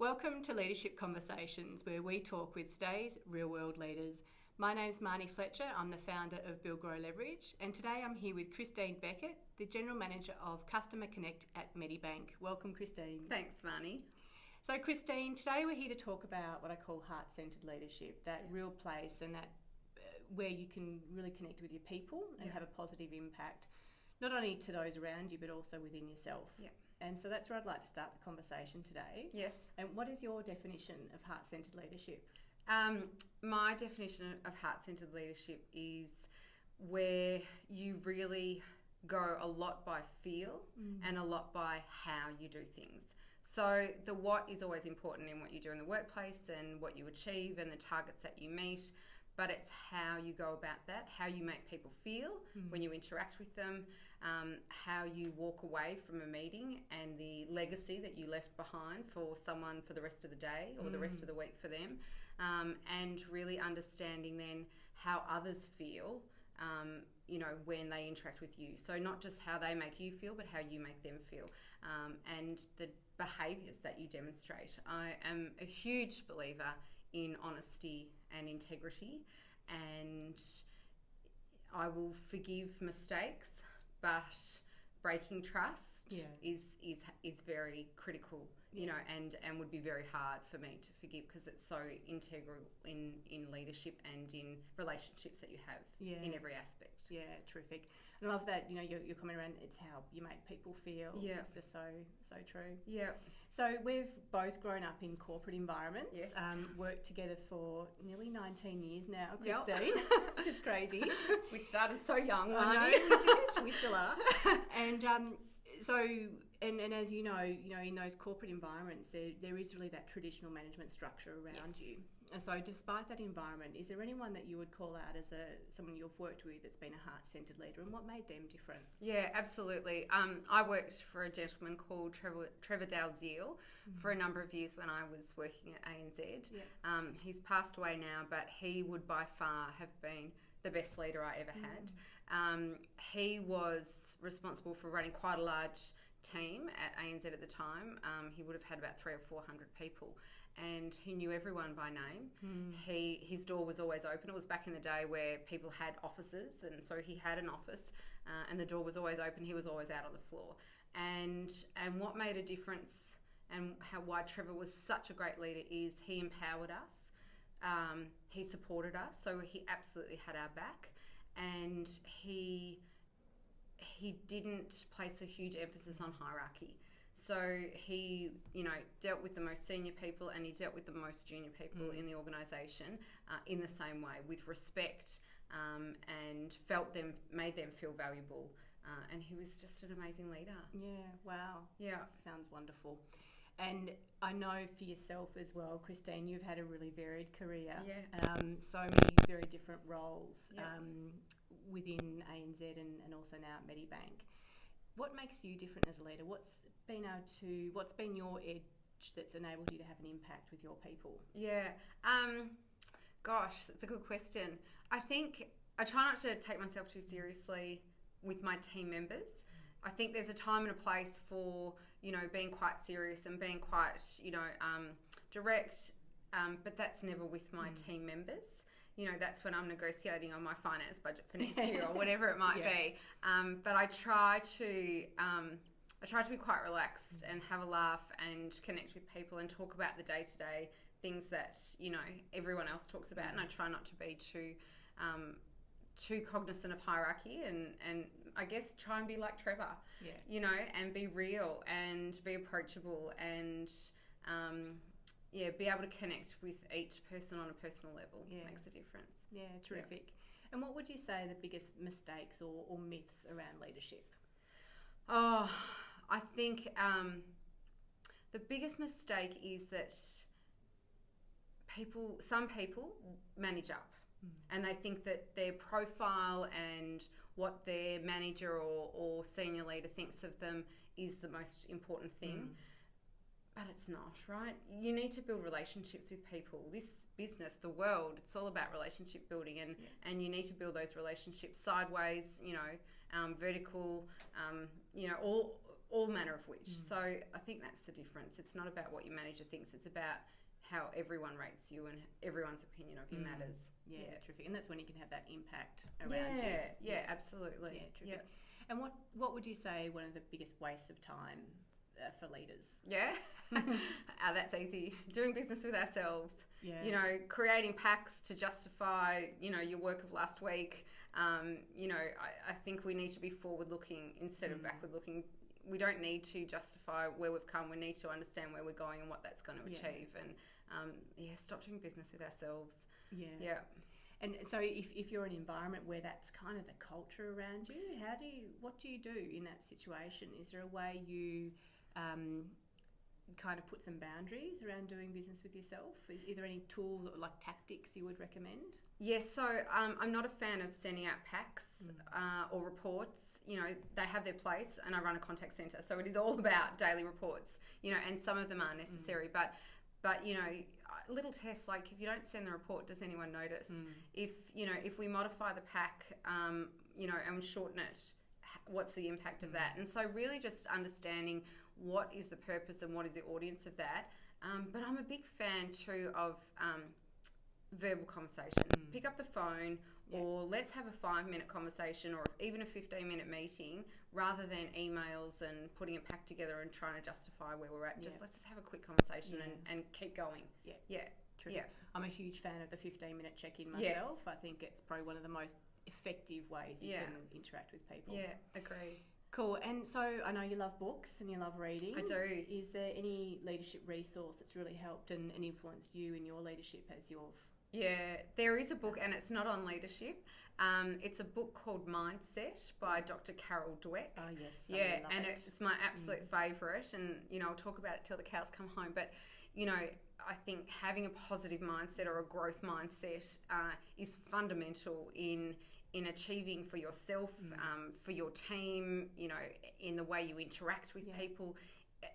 Welcome to Leadership Conversations, where we talk with today's real-world leaders. My name's Marnie Fletcher. I'm the founder of Build Grow Leverage, and today I'm here with Christine Beckett, the General Manager of Customer Connect at Medibank. Welcome, Christine. Thanks, Marnie. So, Christine, today we're here to talk about what I call heart-centred leadership, that real place and that where you can really connect with your people and have a positive impact, not only to those around you, but also within yourself. Yeah. And so that's where I'd like to start the conversation today. Yes. And what is your definition of heart-centred leadership? My definition of heart-centred leadership is where you really go a lot by feel and a lot by how you do things. So the what is always important in what you do in the workplace and what you achieve and the targets that you meet, but it's how you go about that, how you make people feel when you interact with them, how you walk away from a meeting and the legacy that you left behind for someone for the rest of the day or the rest of the week for them, and really understanding then how others feel, when they interact with you. So not just how they make you feel, but how you make them feel, and the behaviours that you demonstrate. I am a huge believer in honesty and integrity, and I will forgive mistakes, but breaking trust is very critical, and would be very hard for me to forgive because it's so integral in leadership and in relationships that you have in every aspect. Yeah, terrific. And I love that, your comment around it's how you make people feel. Yeah. It's just so true. Yeah. So we've both grown up in corporate environments, Yes. Worked together for nearly 19 years now, Yep. Christine, which is crazy. We started so young, I know, Marnie. we did, we still are. And and as you know, in those corporate environments, there is really that traditional management structure around you. And so despite that environment, is there anyone that you would call out as someone you've worked with that's been a heart-centred leader, and what made them different? Yeah, absolutely. I worked for a gentleman called Trevor Dalziel for a number of years when I was working at ANZ. Yeah. He's passed away now, but he would by far have been the best leader I ever had. He was responsible for running quite a large team at ANZ at the time. He would have had about 300 or 400 people, and he knew everyone by name. His door was always open. It was back in the day where people had offices, and so he had an office, and the door was always open. He was always out on the floor, and what made a difference and why Trevor was such a great leader is he empowered us. He supported us, so he absolutely had our back, and he didn't place a huge emphasis on hierarchy. So he, dealt with the most senior people and he dealt with the most junior people in the organisation in the same way, with respect, and made them feel valuable. And he was just an amazing leader. Yeah, wow. Yeah. Sounds wonderful. And I know for yourself as well, Christine, you've had a really varied career. Yeah. So many very different roles within ANZ and also now at Medibank. What makes you different as a leader? What's been your edge that's enabled you to have an impact with your people? Yeah. Gosh, that's a good question. I think I try not to take myself too seriously with my team members. I think there's a time and a place for, being quite serious and being quite, direct, but that's never with my team members. That's when I'm negotiating on my finance budget for next year or whatever it might be. But I try to be quite relaxed and have a laugh and connect with people and talk about the day-to-day things that, everyone else talks about. And I try not to be too cognizant of hierarchy and I guess try and be like Trevor, and be real and be approachable and, be able to connect with each person on a personal level makes a difference. Yeah, terrific. And what would you say are the biggest mistakes or myths around leadership? Oh, I think the biggest mistake is that some people manage up and they think that their profile and what their manager or senior leader thinks of them is the most important thing. But it's not, right? You need to build relationships with people. This business, the world, it's all about relationship building, and you need to build those relationships sideways, vertical, all manner of which. So I think that's the difference. It's not about what your manager thinks. It's about how everyone rates you and everyone's opinion of you matters. Yeah, terrific. And that's when you can have that impact around you. Yeah, absolutely. Yeah, terrific. And what would you say one of the biggest wastes of time for leaders? Yeah, that's easy. Doing business with ourselves. Yeah. You know, creating packs to justify, you know, your work of last week. You know, I think we need to be forward-looking instead of backward-looking. We don't need to justify where we've come. We need to understand where we're going and what that's going to achieve. And stop doing business with ourselves. Yeah. And so if you're in an environment where that's kind of the culture around you, what do you do in that situation? Is there a way you kind of put some boundaries around doing business with yourself? Are there any tools or like tactics you would recommend? Yes, so I'm not a fan of sending out packs or reports. You know, they have their place, and I run a contact centre, so it is all about daily reports. You know, and some of them are necessary, but you know, little tests like if you don't send the report, does anyone notice? If we modify the pack, you know, and shorten it, what's the impact of that? And so really just understanding what is the purpose and what is the audience of that. But I'm a big fan too of verbal conversation. Pick up the phone, or let's have a 5-minute conversation, or even a 15-minute meeting, rather than emails and putting a pack together and trying to justify where we're at. Let's just have a quick conversation and keep going. True. I'm a huge fan of the 15-minute check-in myself. I think it's probably one of the most effective ways you can interact with people. Yeah, agree. Cool. And so I know you love books and you love reading. I do. Is there any leadership resource that's really helped and influenced you in your leadership as you've... Yeah, there is a book, and it's not on leadership. It's a book called Mindset by Dr. Carol Dweck. Oh, yes. Yeah, and it's my absolute favourite, and, you know, I'll talk about it till the cows come home. But, you know, I think having a positive mindset or a growth mindset is fundamental in achieving for yourself, for your team, you know, in the way you interact with people.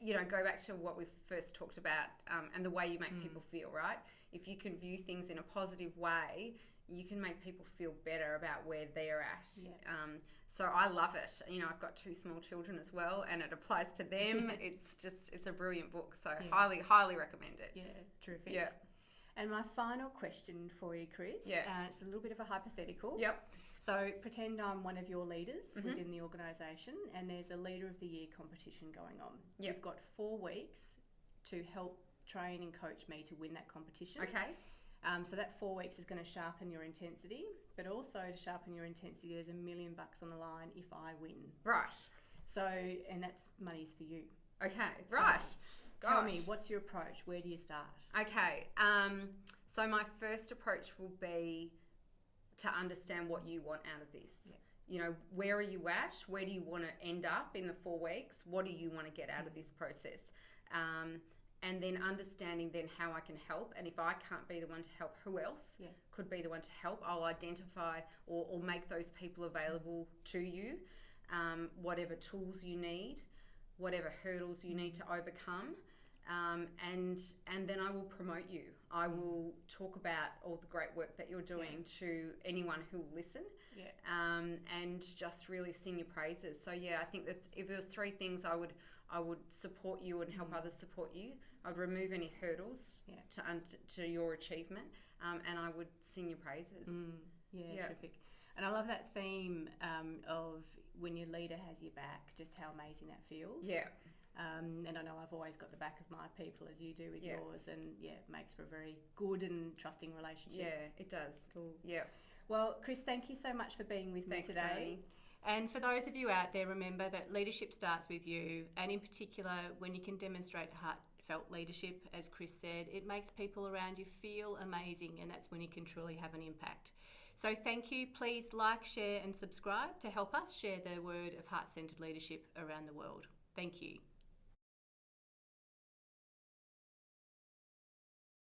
You know, go back to what we first talked about and the way you make people feel, right? If you can view things in a positive way, you can make people feel better about where they're at. So I love it. You know, I've got 2 small children as well, and it applies to them. It's a brilliant book. So highly, highly recommend it. Yeah, terrific. Yeah. And my final question for you, Chris. It's a little bit of a hypothetical. Yep. So pretend I'm one of your leaders within the organisation, and there's a Leader of the Year competition going on. Yep. You've got 4 weeks to help train and coach me to win that competition. Okay. So that 4 weeks is going to sharpen your intensity, but also to sharpen your intensity, there's $1 million on the line if I win. Right. So, and that's money's for you. Okay. Right. Tell me, what's your approach? Where do you start? Okay. So my first approach will be to understand what you want out of this. You know, where are you at? Where do you want to end up in the 4 weeks? What do you want to get out of this process? And then understanding then how I can help. And if I can't be the one to help, who else could be the one to help? I'll identify or make those people available to you, whatever tools you need, whatever hurdles you need to overcome. And then I will promote you. I will talk about all the great work that you're doing to anyone who will listen, and just really sing your praises. So I think that if there was 3 things, I would support you and help others support you. I'd remove any hurdles to your achievement, and I would sing your praises. Terrific. And I love that theme of when your leader has your back, just how amazing that feels. And I know I've always got the back of my people, as you do with yours, and it makes for a very good and trusting relationship. Yeah, it does. Cool. Yeah. Well, Chris, thank you so much for being with me today. Fanny. And for those of you out there, remember that leadership starts with you, and in particular, when you can demonstrate heartfelt leadership, as Chris said, it makes people around you feel amazing, and that's when you can truly have an impact. So thank you. Please like, share and subscribe to help us share the word of heart-centered leadership around the world. Thank you.